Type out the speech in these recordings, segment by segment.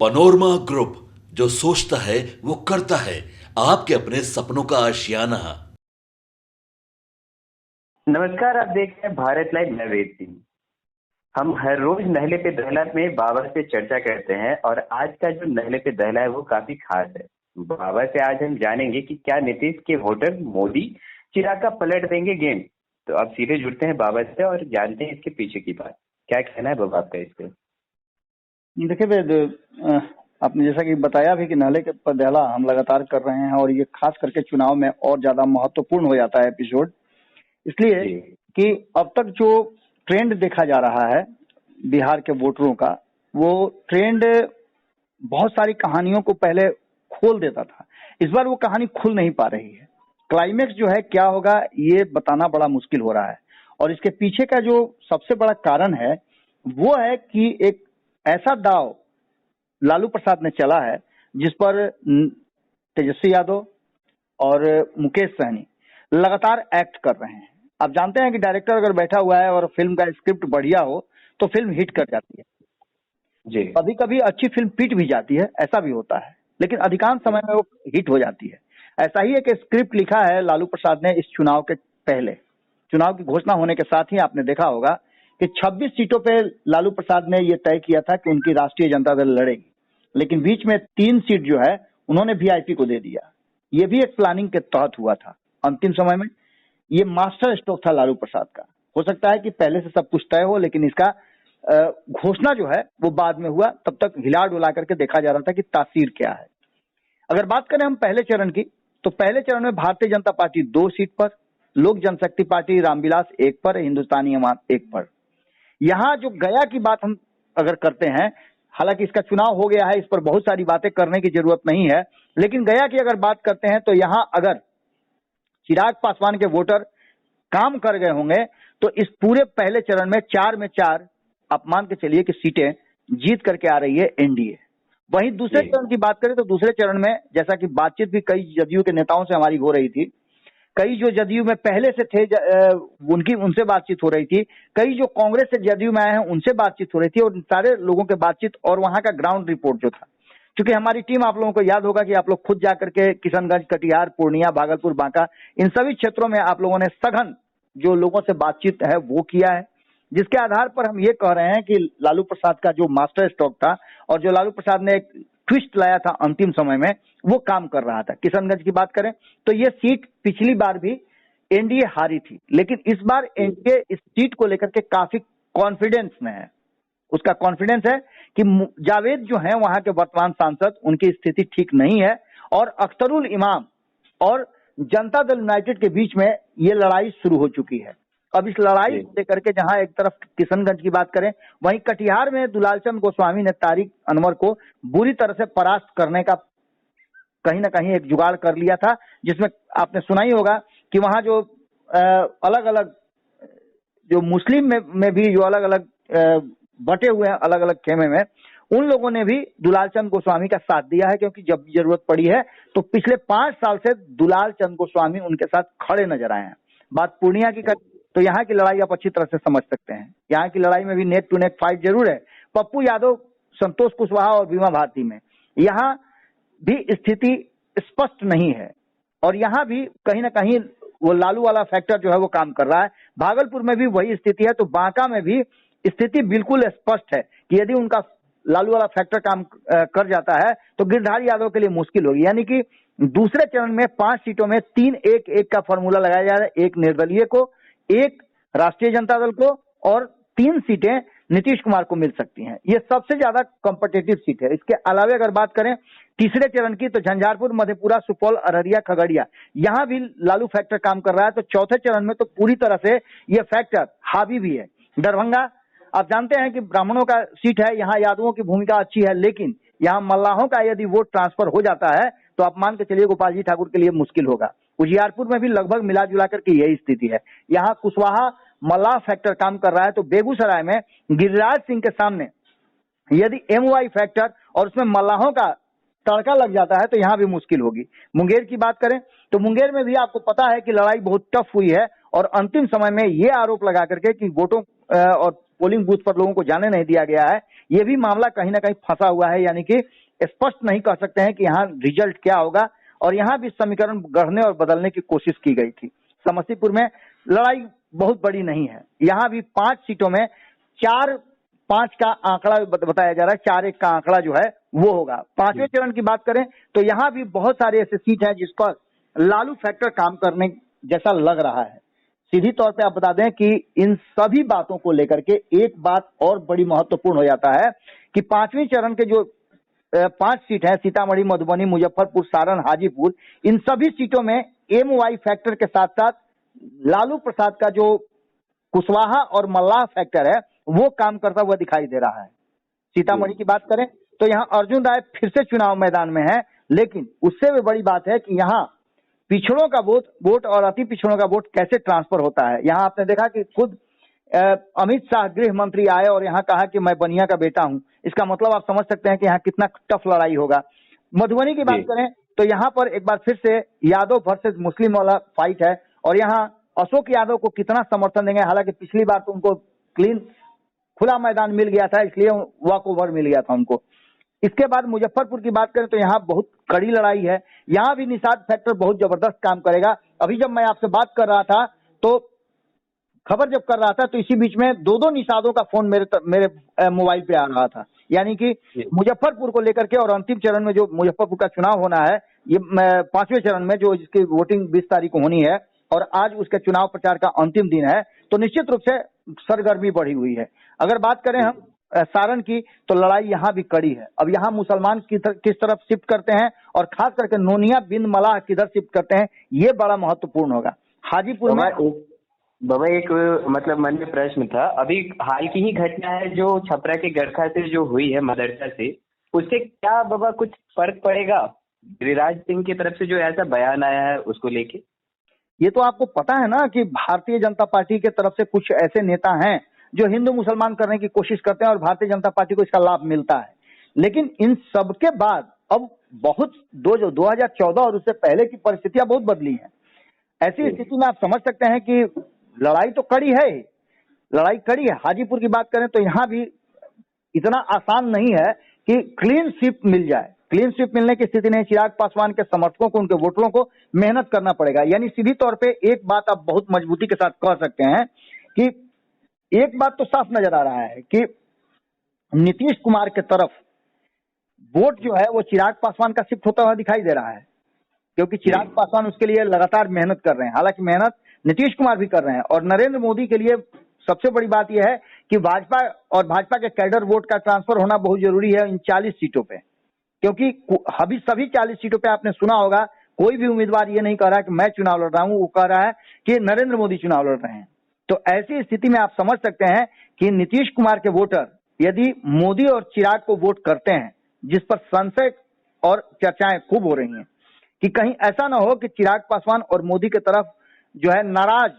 Panorama group, जो सोचता है वो करता है। आपके अपने सपनों का आशियाना। नमस्कार, आप देख रहे हैं भारत लाइव। मैं वेद सिंह। हम हर रोज नहले पे दहला में बाबा से चर्चा करते हैं और आज का जो नहले पे दहला है वो काफी खास है। बाबा से आज हम जानेंगे कि क्या नीतीश के वोटर मोदी चिराग का पलट देंगे गेम। तो अब सीधे जुड़ते हैं बाबा से और जानते हैं इसके पीछे की बात। क्या कहना है बाबा आपका इस पे? देखिए वेद, आपने जैसा कि बताया भी कि नाले के पर दहला हम लगातार कर रहे हैं और ये खास करके चुनाव में और ज्यादा महत्वपूर्ण हो जाता है एपिसोड, इसलिए जी कि अब तक जो ट्रेंड देखा जा रहा है बिहार के वोटरों का, वो ट्रेंड बहुत सारी कहानियों को पहले खोल देता था। इस बार वो कहानी खुल नहीं पा रही है। क्लाइमेक्स जो है क्या होगा ये बताना बड़ा मुश्किल हो रहा है। और इसके पीछे का जो सबसे बड़ा कारण है वो है कि एक ऐसा दाव लालू प्रसाद ने चला है जिस पर तेजस्वी यादव और मुकेश सहनी लगातार एक्ट कर रहे हैं। आप जानते हैं कि डायरेक्टर अगर बैठा हुआ है और फिल्म का स्क्रिप्ट बढ़िया हो तो फिल्म हिट कर जाती है। जी कभी कभी अच्छी फिल्म पिट भी जाती है, ऐसा भी होता है, लेकिन अधिकांश समय में वो हिट हो जाती है। ऐसा ही एक स्क्रिप्ट लिखा है लालू प्रसाद ने इस चुनाव के पहले। चुनाव की घोषणा होने के साथ ही आपने देखा होगा कि 26 सीटों पे लालू प्रसाद ने ये तय किया था कि उनकी राष्ट्रीय जनता दल लड़ेगी, लेकिन बीच में 3 सीट जो है उन्होंने वीआईपी को दे दिया। ये भी एक प्लानिंग के तहत हुआ था। अंतिम समय में ये मास्टर स्ट्रोक था लालू प्रसाद का। हो सकता है कि पहले से सब कुछ तय हो, लेकिन इसका घोषणा जो है वो बाद में हुआ। तब तक हिला डुला करके देखा जा रहा था कि तासीर क्या है। अगर बात करें हम पहले चरण की, तो पहले चरण में भारतीय जनता पार्टी 2 सीट पर, लोक जनशक्ति पार्टी रामविलास 1 पर, हिंदुस्तानी अवाम 1 पर। यहाँ जो गया की बात हम अगर करते हैं, हालांकि इसका चुनाव हो गया है, इस पर बहुत सारी बातें करने की जरूरत नहीं है, लेकिन गया की अगर बात करते हैं तो यहाँ अगर चिराग पासवान के वोटर काम कर गए होंगे तो इस पूरे पहले चरण में 4 आप मान के चलिए कि सीटें जीत करके आ रही है एनडीए। वहीं दूसरे चरण की बात करें तो दूसरे चरण में जैसा कि बातचीत भी कई जदयू के नेताओं से हमारी हो रही थी, कई जो जदयू में पहले से थे उनसे बातचीत हो रही थी, कई जो कांग्रेस से जदयू में आए हैं उनसे बातचीत हो रही थी, और सारे लोगों के बातचीत और वहां का ग्राउंड रिपोर्ट जो था, क्योंकि हमारी टीम, आप लोगों को याद होगा कि आप लोग खुद जाकर के किशनगंज, कटिहार, पूर्णिया, भागलपुर, बांका, इन सभी क्षेत्रों में आप लोगों ने सघन जो लोगों से बातचीत है वो किया है, जिसके आधार पर हम ये कह रहे हैं कि लालू प्रसाद का जो मास्टर स्ट्रोक था और जो लालू प्रसाद ने एक ट्विस्ट लाया था अंतिम समय में, वो काम कर रहा था। किशनगंज की बात करें तो ये सीट पिछली बार भी एनडीए हारी थी, लेकिन इस बार एनडीए इस सीट को लेकर के काफी कॉन्फिडेंस में है। उसका कॉन्फिडेंस है कि जावेद जो है वहां के वर्तमान सांसद, उनकी स्थिति ठीक नहीं है, और अख्तरुल इमाम और जनता दल यूनाइटेड के बीच में ये लड़ाई शुरू हो चुकी है। अब इस लड़ाई को लेकर के जहां एक तरफ किशनगंज की बात करें, वहीं कटिहार में दुलालचंद गोस्वामी ने तारिक अनवर को बुरी तरह से परास्त करने का कहीं ना कहीं एक जुगाड़ कर लिया था, जिसमें आपने सुना ही होगा कि वहां जो अलग अलग जो मुस्लिम में भी जो अलग अलग बटे हुए हैं अलग अलग खेमे में, उन लोगों ने भी दुलालचंद गोस्वामी का साथ दिया है, क्योंकि जब जरूरत पड़ी है तो पिछले 5 साल से दुलालचंद गोस्वामी उनके साथ खड़े नजर आए हैं। बात पूर्णिया की तो यहाँ की लड़ाई आप अच्छी तरह से समझ सकते हैं। यहाँ की लड़ाई में भी नेक टू नेक फाइट जरूर है, पप्पू यादव, संतोष कुशवाहा और बीमा भारती में। यहाँ भी स्थिति स्पष्ट नहीं है और यहाँ भी कहीं ना कहीं वो लालू वाला फैक्टर जो है वो काम कर रहा है। भागलपुर में भी वही स्थिति है, तो बांका में भी स्थिति बिल्कुल स्पष्ट है कि यदि उनका लालू वाला फैक्टर काम कर जाता है तो गिरधारी यादव के लिए मुश्किल होगी। यानी कि दूसरे चरण में 5 सीटों में 3-1-1 का फॉर्मूला लगाया जा रहा है। 1 निर्दलीय को, 1 राष्ट्रीय जनता दल को, और 3 सीटें नीतीश कुमार को मिल सकती हैं। ये सबसे ज्यादा कॉम्पिटेटिव सीट है। इसके अलावा अगर बात करें तीसरे चरण की, तो झंझारपुर, मधेपुरा, सुपौल, अररिया, खगड़िया, यहाँ भी लालू फैक्टर काम कर रहा है। तो चौथे चरण में तो पूरी तरह से ये फैक्टर हावी भी है। दरभंगा, आप जानते हैं कि ब्राह्मणों का सीट है, यहाँ यादवों की भूमिका अच्छी है, लेकिन यहाँ मल्लाहों का यदि वोट ट्रांसफर हो जाता है तो आप मान के चलिए गोपाल जी ठाकुर के लिए मुश्किल होगा। उजियारपुर में भी लगभग मिला जुला करके यही स्थिति है। यहाँ कुशवाहा मल्लाह फैक्टर काम कर रहा है। तो बेगूसराय में गिरिराज सिंह के सामने यदि एमवाई फैक्टर और उसमें मल्लाहों का तड़का लग जाता है तो यहाँ भी मुश्किल होगी। मुंगेर की बात करें तो मुंगेर में भी आपको पता है कि लड़ाई बहुत टफ हुई है, और अंतिम समय में ये आरोप लगा करके कि वोटों और पोलिंग बूथ पर लोगों को जाने नहीं दिया गया है, ये भी मामला कहीं ना कहीं फंसा हुआ है। यानी कि स्पष्ट नहीं कह सकते हैं कि यहाँ रिजल्ट क्या होगा, और यहाँ भी समीकरण गढ़ने और बदलने की कोशिश की गई थी। समस्तीपुर में लड़ाई बहुत बड़ी नहीं है, यहाँ भी 5 सीटों में 4-5 का आंकड़ा बताया जा रहा है, 4-1 का आंकड़ा जो है वो होगा। 5वें चरण की बात करें तो यहाँ भी बहुत सारे ऐसे सीट हैं जिस पर लालू फैक्टर काम करने जैसा लग रहा है। सीधी तौर पे आप बता दें कि इन सभी बातों को लेकर के एक बात और बड़ी महत्वपूर्ण हो जाता है कि 5वें चरण के जो 5 सीट है, सीतामढ़ी, मधुबनी, मुजफ्फरपुर, सारण, हाजीपुर, इन सभी सीटों में MY फैक्टर के साथ साथ लालू प्रसाद का जो कुशवाहा और मल्लाह फैक्टर है वो काम करता हुआ दिखाई दे रहा है। सीतामढ़ी की बात करें तो यहाँ अर्जुन राय फिर से चुनाव मैदान में है, लेकिन उससे भी बड़ी बात है कि यहाँ पिछड़ों का वोट और अति पिछड़ों का वोट कैसे ट्रांसफर होता है। यहाँ आपने देखा कि खुद अमित शाह गृह मंत्री आए और यहाँ कहा कि मैं बनिया का बेटा हूँ। इसका मतलब आप समझ सकते हैं कि यहाँ कितना टफ लड़ाई होगा। मधुबनी की बात करें तो यहाँ पर एक बार फिर से यादव वर्सेस मुस्लिम वाला फाइट है, और यहाँ अशोक यादव को कितना समर्थन देंगे। हालांकि पिछली बार तो उनको क्लीन खुला मैदान मिल गया था, इसलिए वॉक ओवर मिल गया था उनको। इसके बाद मुजफ्फरपुर की बात करें तो यहाँ बहुत कड़ी लड़ाई है, यहाँ भी निषाद फैक्टर बहुत जबरदस्त काम करेगा। अभी जब मैं आपसे बात कर रहा था तो खबर जब कर रहा था तो इसी बीच में 2 निषादों का फोन मेरे मोबाइल पे आ रहा था। यानी कि मुजफ्फरपुर को लेकर के, और अंतिम चरण में जो मुजफ्फरपुर का चुनाव होना है, ये 5वें चरण में जो जिसकी वोटिंग 20 तारीख को होनी है, और आज उसके चुनाव प्रचार का अंतिम दिन है, तो निश्चित रूप से सरगर्मी बढ़ी हुई है। अगर बात करें हम सारण की तो लड़ाई यहाँ भी कड़ी है। अब यहाँ मुसलमान किस तरफ शिफ्ट करते हैं और खास करके नोनिया बिन मलाह किधर शिफ्ट करते हैं, ये बड़ा महत्वपूर्ण होगा। हाजीपुर में बाबा एक मतलब मन में प्रश्न था, अभी हाल की ही घटना है जो छपरा के गरखा से जो हुई है मदरसा से, उससे क्या बाबा कुछ फर्क पड़ेगा गिरिराज सिंह की तरफ से जो ऐसा बयान आया है उसको लेके? ये तो आपको पता है ना कि भारतीय जनता पार्टी के तरफ से कुछ ऐसे नेता हैं जो हिंदू मुसलमान करने की कोशिश करते हैं और भारतीय जनता पार्टी को इसका लाभ मिलता है। लेकिन इन सब के बाद अब बहुत 2014 और उससे पहले की परिस्थितियां बहुत बदली हैं। ऐसी स्थिति में आप समझ सकते हैं कि लड़ाई तो कड़ी है, लड़ाई कड़ी है। हाजीपुर की बात करें तो यहाँ भी इतना आसान नहीं है कि क्लीन स्वीप मिल जाए। क्लीन स्वीप मिलने की स्थिति नहीं। चिराग पासवान के समर्थकों को, उनके वोटरों को मेहनत करना पड़ेगा। यानी सीधी तौर पे एक बात आप बहुत मजबूती के साथ कह सकते हैं कि एक बात तो साफ नजर आ रहा है कि नीतीश कुमार के तरफ वोट जो है वो चिराग पासवान का शिफ्ट होता हुआ दिखाई दे रहा है, क्योंकि चिराग पासवान उसके लिए लगातार मेहनत कर रहे हैं। हालांकि मेहनत नीतीश कुमार भी कर रहे हैं, और नरेंद्र मोदी के लिए सबसे बड़ी बात यह है कि भाजपा के कैडर वोट का ट्रांसफर होना बहुत जरूरी है इन 40 सीटों पे, क्योंकि अभी सभी 40 सीटों पे आपने सुना होगा कोई भी उम्मीदवार ये नहीं कह रहा कि मैं चुनाव लड़ रहा हूं, वो कह रहा है कि नरेंद्र मोदी चुनाव लड़ रहे हैं। तो ऐसी स्थिति में आप समझ सकते हैं कि नीतीश कुमार के वोटर यदि मोदी और चिराग को वोट करते हैं, जिस पर संशय और चर्चाएं खूब हो रही हैं कि कहीं ऐसा ना हो कि चिराग पासवान और मोदी की तरफ जो है नाराज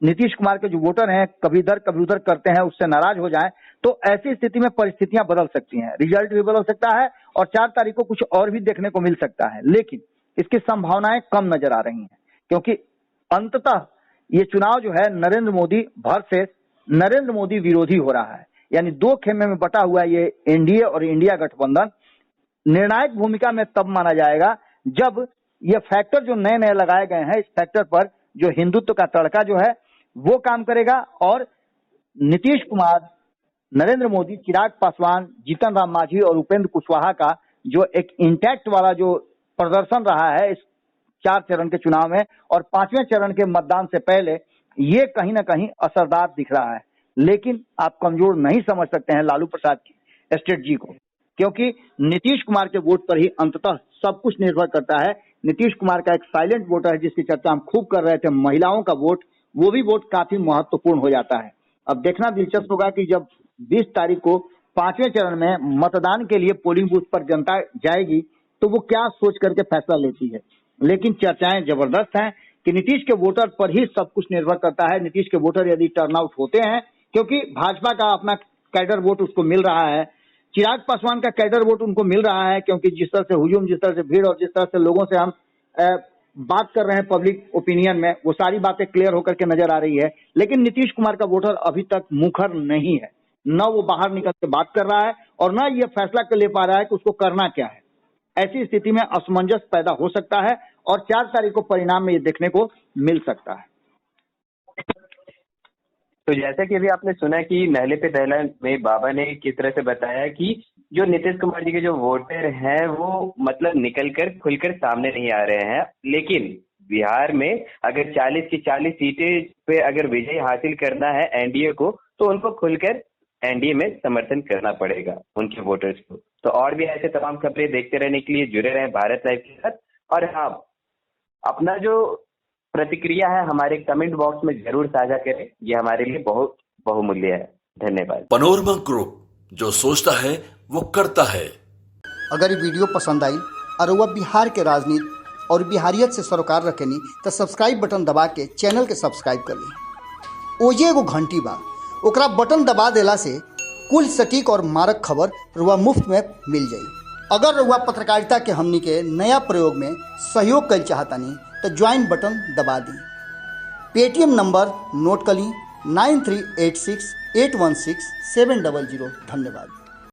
नीतीश कुमार के जो वोटर हैं, कभी इधर कभी उधर करते हैं, उससे नाराज हो जाएं, तो ऐसी स्थिति में परिस्थितियां बदल सकती हैं, रिजल्ट भी बदल सकता है और 4 तारीख को कुछ और भी देखने को मिल सकता है। लेकिन इसकी संभावनाएं कम नजर आ रही हैं, क्योंकि अंततः ये चुनाव जो है नरेंद्र मोदी वर्सेस नरेंद्र मोदी विरोधी हो रहा है। यानी 2 खेमे में बटा हुआ ये एनडीए और इंडिया गठबंधन निर्णायक भूमिका में तब माना जाएगा जब ये फैक्टर जो नए नए लगाए गए हैं, इस फैक्टर पर जो हिंदुत्व का तड़का जो है वो काम करेगा, और नीतीश कुमार, नरेंद्र मोदी, चिराग पासवान, जीतन राम मांझी और उपेंद्र कुशवाहा का जो एक इंटैक्ट वाला जो प्रदर्शन रहा है इस 4 चरण के चुनाव में और 5वें चरण के मतदान से पहले, ये कहीं ना कहीं असरदार दिख रहा है। लेकिन आप कमजोर नहीं समझ सकते हैं लालू प्रसाद की स्ट्रेटजी को, क्योंकि नीतीश कुमार के वोट पर ही अंततः सब कुछ निर्भर करता है। नीतीश कुमार का एक साइलेंट वोटर है जिसकी चर्चा हम खूब कर रहे थे, महिलाओं का वोट, वो भी वोट काफी महत्वपूर्ण हो जाता है। अब देखना दिलचस्प होगा कि जब 20 तारीख को 5वें चरण में मतदान के लिए पोलिंग बूथ पर जनता जाएगी तो वो क्या सोच करके फैसला लेती है। लेकिन चर्चाएं जबरदस्त हैं कि नीतीश के वोटर पर ही सब कुछ निर्भर करता है। नीतीश के वोटर यदि टर्नआउट होते हैं, क्योंकि भाजपा का अपना कैडर वोट उसको मिल रहा है, चिराग पासवान का कैडर वोट उनको मिल रहा है, क्योंकि जिस तरह से हुजूम, जिस तरह से भीड़ और जिस तरह से लोगों से हम बात कर रहे हैं पब्लिक ओपिनियन में, वो सारी बातें क्लियर होकर के नजर आ रही है। लेकिन नीतीश कुमार का वोटर अभी तक मुखर नहीं है, न वो बाहर निकल के बात कर रहा है और न ये फैसला कर ले पा रहा है कि उसको करना क्या है। ऐसी स्थिति में असमंजस पैदा हो सकता है और 4 तारीख को परिणाम में ये देखने को मिल सकता है। तो जैसा कि अभी आपने सुना कि नहले पे दहला में बाबा ने किस तरह से बताया कि जो नीतीश कुमार जी के जो वोटर हैं वो मतलब निकलकर खुलकर सामने नहीं आ रहे हैं, लेकिन बिहार में अगर 40 की 40 सीटें पे अगर विजय हासिल करना है एनडीए को, तो उनको खुलकर एनडीए में समर्थन करना पड़ेगा उनके वोटर्स को। तो और भी ऐसे तमाम खबरें देखते रहने के लिए जुड़े रहें भारत लाइव के साथ। और हाँ, अपना जो प्रतिक्रिया है हमारे कमेंट बॉक्स में जरूर साझा करें, ये हमारे लिए बहुत बहुमूल्य है। धन्यवाद। पनोरमा ग्रुप, जो सोचता है वो करता है। अगर ये वीडियो पसंद आई और वह बिहार के राजनीति और बिहारियत से सरोकार रखेनी तो सब्सक्राइब बटन दबा के चैनल के सब्सक्राइब कर ली। ओजे एगो घंटी बा, ओकरा बटन दबा देला से कुल सटीक और मारक खबर रुआ मुफ्त में मिल जाई। अगर रुआ पत्रकारिता के हमनी के नया प्रयोग में सहयोग कर चाहतानी तो ज्वाइन बटन दबा दी। पेटीएम नंबर नोट कर ली 9386816700। धन्यवाद।